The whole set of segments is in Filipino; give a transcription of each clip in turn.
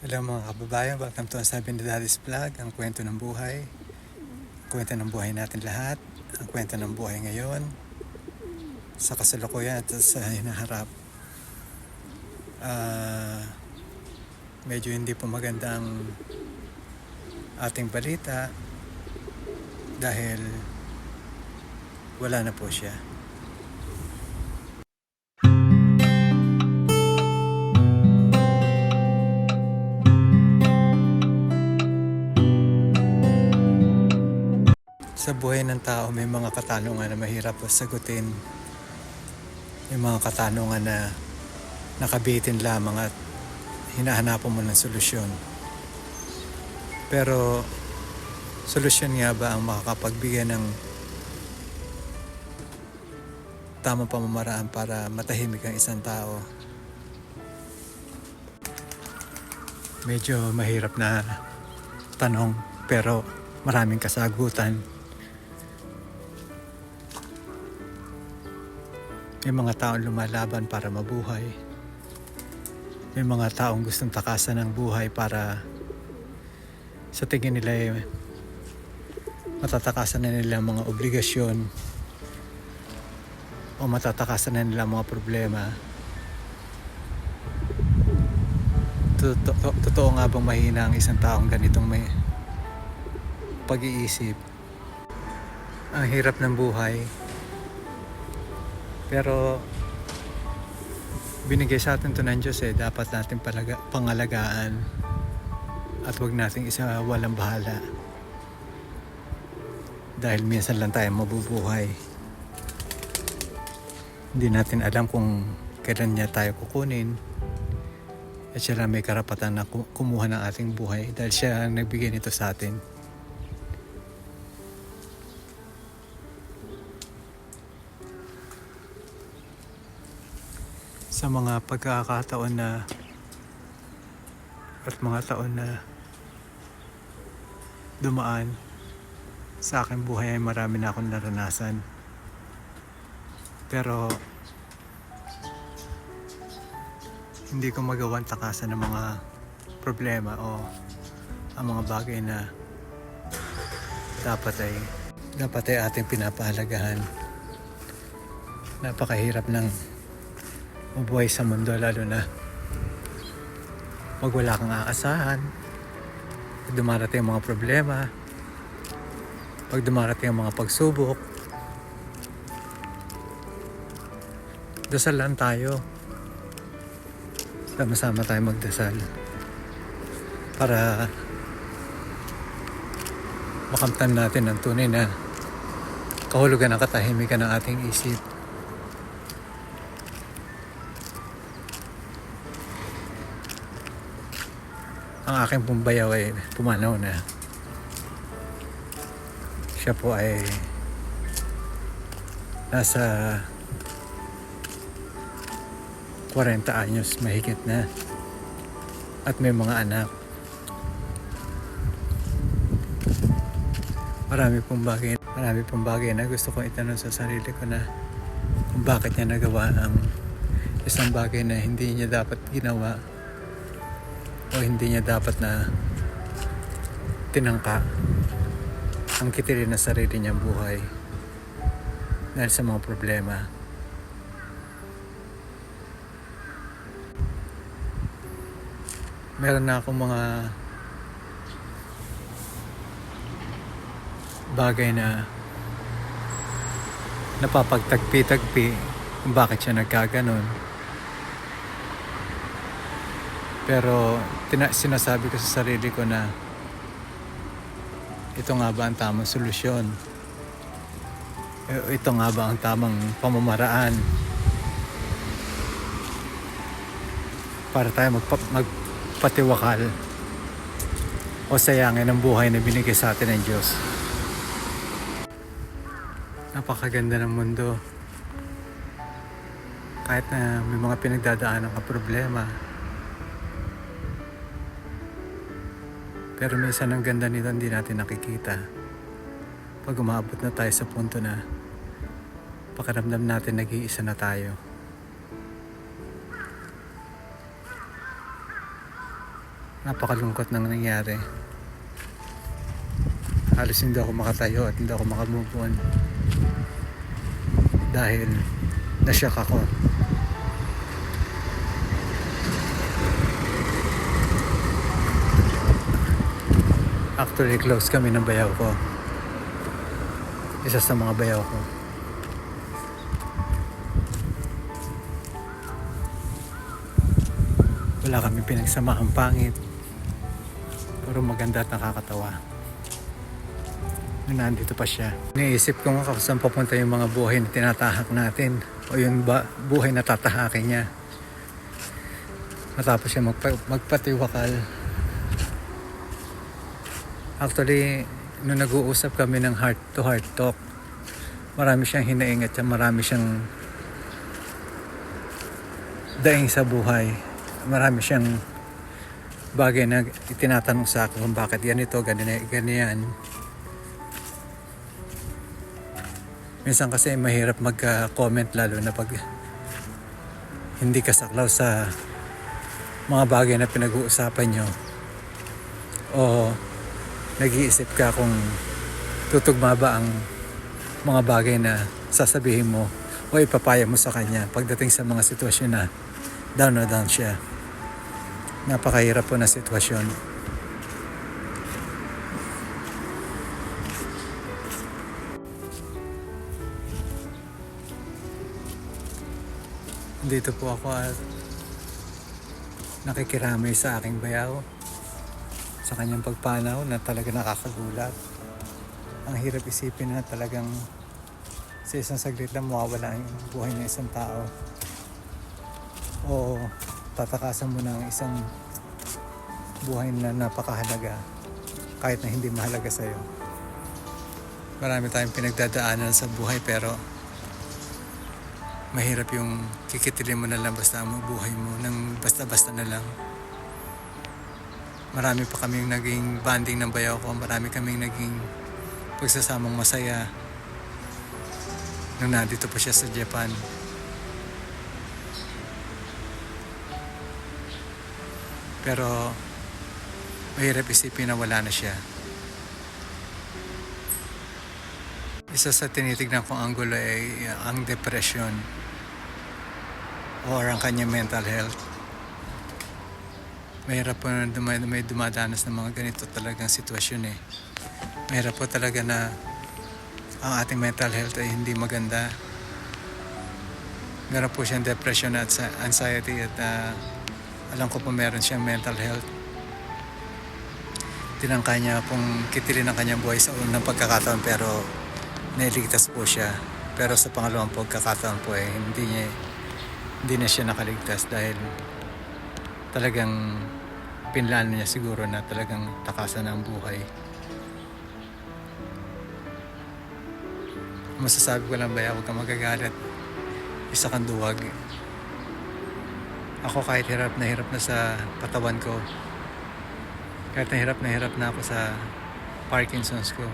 Hello mga kababayan, welcome to Sabi ni Daddy's Vlog, ang kwento ng buhay. Kwento ng buhay natin lahat, ang kwento ng buhay ngayon, sa kasalukuyan at sa hinaharap. Medyo hindi po maganda ang ating balita dahil wala na po siya. Sa buhay ng tao may mga katanungan na mahirap sagutin. May mga katanungan na nakabitin lamang at hinahanapan mo ng solusyon. Pero solusyon nga ba ang makakapagbigay ng tamang pamamaraan para matahimik ang isang tao? Medyo mahirap na tanong pero maraming kasagutan. May mga taong lumalaban para mabuhay. May mga taong gustong takasan ng buhay para sa tingin nila matatakasan na nila mga obligasyon o matatakasan na nila mga problema. Totoo nga bang mahina ang isang taong ganitong may pag-iisip? Ang hirap ng buhay. Pero binigay sa atin to ng Diyos dapat natin pangalagaan at huwag nating isa walang bahala. Dahil minsan lang tayo mabubuhay. Hindi natin alam kung kailan niya tayo kukunin. At siya lang may karapatan na kumuha ng ating buhay dahil siya ang nagbigay nito sa atin. Sa mga pagkakataon na at mga taon na dumaan sa aking buhay ay marami na akong naranasan. Pero hindi ko magawang takasan ng mga problema o ang mga bagay na dapat ay ating pinapahalagahan. Napakahirap ng mabuhay sa mundo, lalo na pag wala kang aasahan, pag dumarating ang mga problema, pag dumarating ang mga pagsubok. Dasal lang tayo, sama-sama tayo magdasal para makamtan natin ang tunay na kahulugan ng katahimikan ng ating isip. Ang aking pumbayaw ay pumanaw na. Siya po ay nasa 40 anyos mahigit na at may mga anak. Marami pong bagay na gusto kong itanong sa sarili ko na kung bakit niya nagawa ang isang bagay na hindi niya dapat ginawa o hindi niya dapat na tinangka ang kitilin na sarili niyang buhay dahil sa mga problema. Meron na akong mga bagay na napapagtagpi-tagpi kung bakit siya nagkaganon. Pero sinasabi ko sa sarili ko na ito nga ba ang tamang solusyon? Ito nga ba ang tamang pamamaraan para tayo magpatiwakal o sayangin ang buhay na binigay sa atin ng Diyos? Napakaganda ng mundo. Kahit na may mga pinagdadaanan ka problema, pero minsan ang ganda nito hindi natin nakikita. Pag umabot na tayo sa punto na pakiramdam natin nag-iisa na tayo. Napakalungkot ng nangyari. Halos hindi ako makatayo at hindi ako makamove on dahil nashock ako. Actually close kami ng bayaw ko, isa sa mga bayaw ko. Wala kami pinagsamahang pangit, pero maganda at nakakatawa. Nandito pa siya. Iniisip ko nga kung saan papunta yung mga buhay na tinatahak natin o yung buhay na tatahakin niya. Matapos siya magpatiwakal. Actually, nung nag-uusap kami ng heart to heart talk, marami siyang hinaing at marami siyang daing sa buhay. Marami siyang bagay na itinatanong sa akin kung bakit ganito, ganyan. Minsan kasi mahirap mag-comment lalo na pag hindi ka saklaw sa mga bagay na pinag-uusapan nyo o nag-iisip ka kung tutugma ba ang mga bagay na sasabihin mo o ipapaya mo sa kanya pagdating sa mga sitwasyon na down na down siya. Napakahirap po na sitwasyon. Dito po ako at nakikiramay sa aking bayaw, sa kanyang pagpanaw na talaga nakakagulat. Ang hirap isipin na talagang sa isang saglit lang mawawala ang buhay ng isang tao o tatakasan mo ng isang buhay na napakahalaga kahit na hindi mahalaga sa'yo. Marami tayong pinagdadaanan sa buhay pero mahirap yung kikitilin mo na lang basta ang buhay mo ng basta-basta na lang. Marami pa kaming naging banding ng bayaw ko. Marami kaming naging pagsasamang masaya nung nandito pa siya sa Japan. Pero mahirap isipin na wala na siya. Isa sa tinitignan kong anggulo ay ang depression or ang kanyang mental health. Mahirap po na may dumadanas ng mga ganito talagang sitwasyon eh. Mahirap po talaga na ang ating mental health ay hindi maganda. Meron po siyang depression at anxiety at alam ko po meron siyang mental health. Tinangka niya pong kitilin ang kanyang buhay sa unang pagkakataon pero nailigtas po siya. Pero sa pangalawang pagkakataon po hindi na siya nakaligtas dahil talagang pinlano niya siguro na talagang takasan ang buhay. Masasabi ko lang ba, huwag kang magagalit. Isa kang duwag. Ako kahit hirap na sa katawan ko, kahit na hirap na ako sa Parkinson's ko,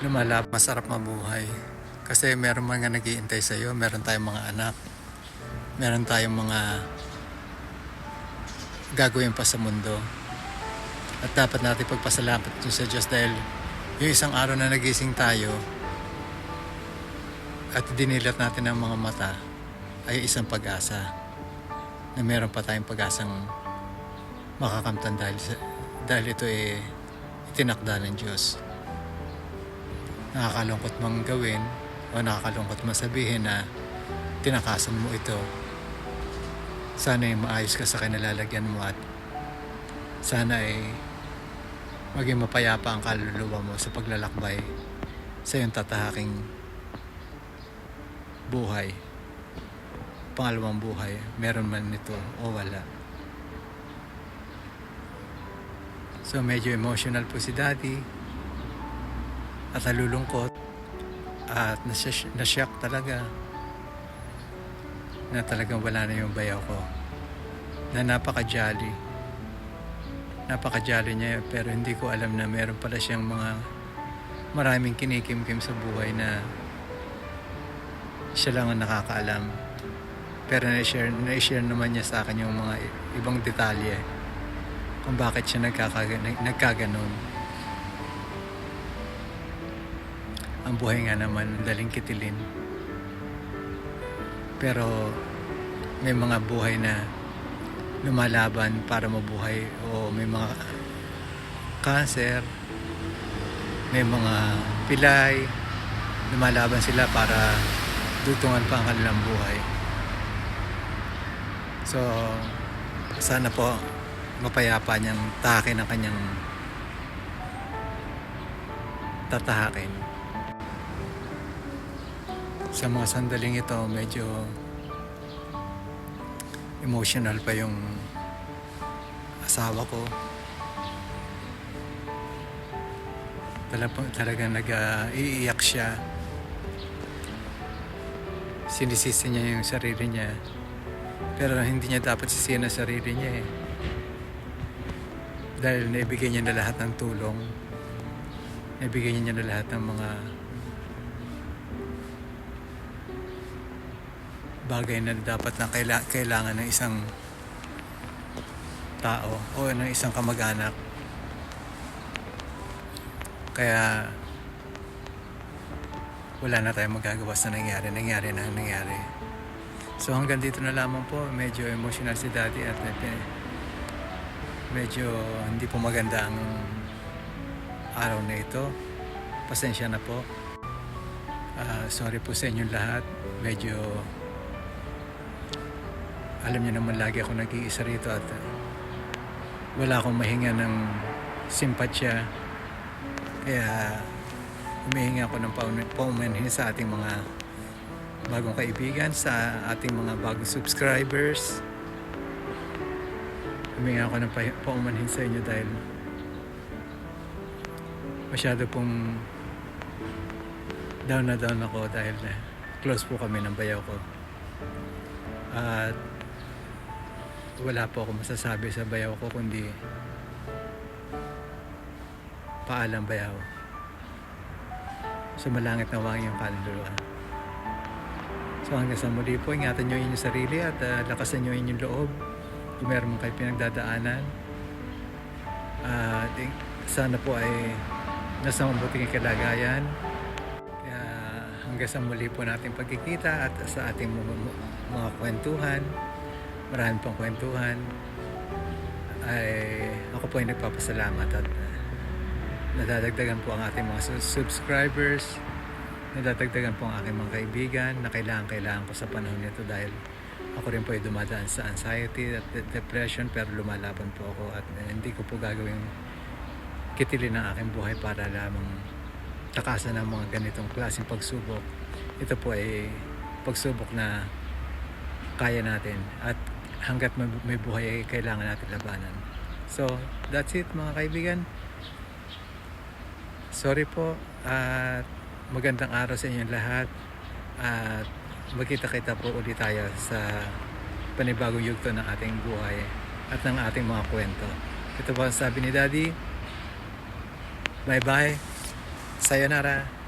lumalab, masarap mabuhay. Kasi meron mga nag-iintay sa'yo, meron tayong mga anak, meron tayong mga gagawin pa sa mundo. At dapat natin pagpasalamat sa Diyos dahil yung isang araw na nagising tayo at dinilat natin ang mga mata ay isang pag-asa na meron pa tayong pag-asang makakamtan dahil ito ay itinakda ng Diyos. Nakakalungkot mang gawin o nakakalungkot mang sabihin na tinakasan mo ito. Sana ay maayos ka sa kinalalagyan mo at sana ay maging mapayapa ang kaluluwa mo sa paglalakbay sa iyong tatahaking buhay. Pangalawang buhay, meron man nito o wala. So medyo emotional po si Daddy at nalulungkot at nashock talaga na talagang wala na yung bayaw ko, na napaka-jolly niya pero hindi ko alam na meron pala siyang maraming kinikim-kim sa buhay na siya lang ang nakakaalam. Pero na-share naman niya sa akin yung mga ibang detalye kung bakit siya nagkaganon. Ang buhay nga naman daling kitilin, pero may mga buhay na lumalaban para mabuhay, o may mga cancer, may mga pilay, lumalaban sila para dutungan pa ang kanilang buhay. So sana po mapayapa niyang tahakin ang kanyang tatahakin. Sa mga sandaling ito, medyo emotional pa yung asawa ko. Talagang nag-iiyak siya. Sinisisi niya yung sarili niya, pero hindi niya dapat sisihin ang sarili niya eh. Dahil naibigay niya na lahat ng tulong, naibigay niya na lahat ng mga bagay na dapat na kailangan ng isang tao o ng isang kamag-anak. Kaya wala na tayong magagawa sa nangyari na ang nangyari. So hanggang dito na lamang po. Medyo emotional si Daddy at medyo hindi po maganda ang araw na ito. Pasensya na po. Sorry po sa inyong lahat. Medyo alam niyo naman, lagi ako nag-iisa rito at wala akong mahinga ng simpatsya. Kaya humihinga ako ng paumanhin sa ating mga bagong kaibigan, sa ating mga bagong subscribers. Humihinga ako ng paumanhin sa inyo dahil masyado pong down na down ako dahil close po kami ng bayaw ko. At wala po ako masasabi sa bayaw ko kundi paalam bayaw. Sumalangit na wang yung kaluluwa. So hanggang sa muli po, ingatan nyo inyong sarili at lakasan nyo inyong loob kung meron kayo pinagdadaanan. Sana po ay nasa mabuting kalagayan. Kaya hanggang sa muli po natin pagkikita at sa ating mga kwentuhan, marami pang kwentuhan, ay ako po ay nagpapasalamat at nadadagdagan po ang ating mga subscribers, nadadagdagan po ang aking mga kaibigan na kailangan ko sa panahon nito dahil ako rin po ay dumadaan sa anxiety at depression, pero lumalaban po ako at hindi ko po gagawing kitilin ang aking buhay para lamang takasan ng mga ganitong klaseng pagsubok. Ito po ay pagsubok na kaya natin at hanggat may buhay ay kailangan natin labanan. So that's it mga kaibigan. Sorry po at magandang araw sa inyong lahat at magkita-kita po ulit tayo sa panibagong yugto ng ating buhay at ng ating mga kwento. Ito po ang sabi ni Daddy. Bye bye. Sayonara.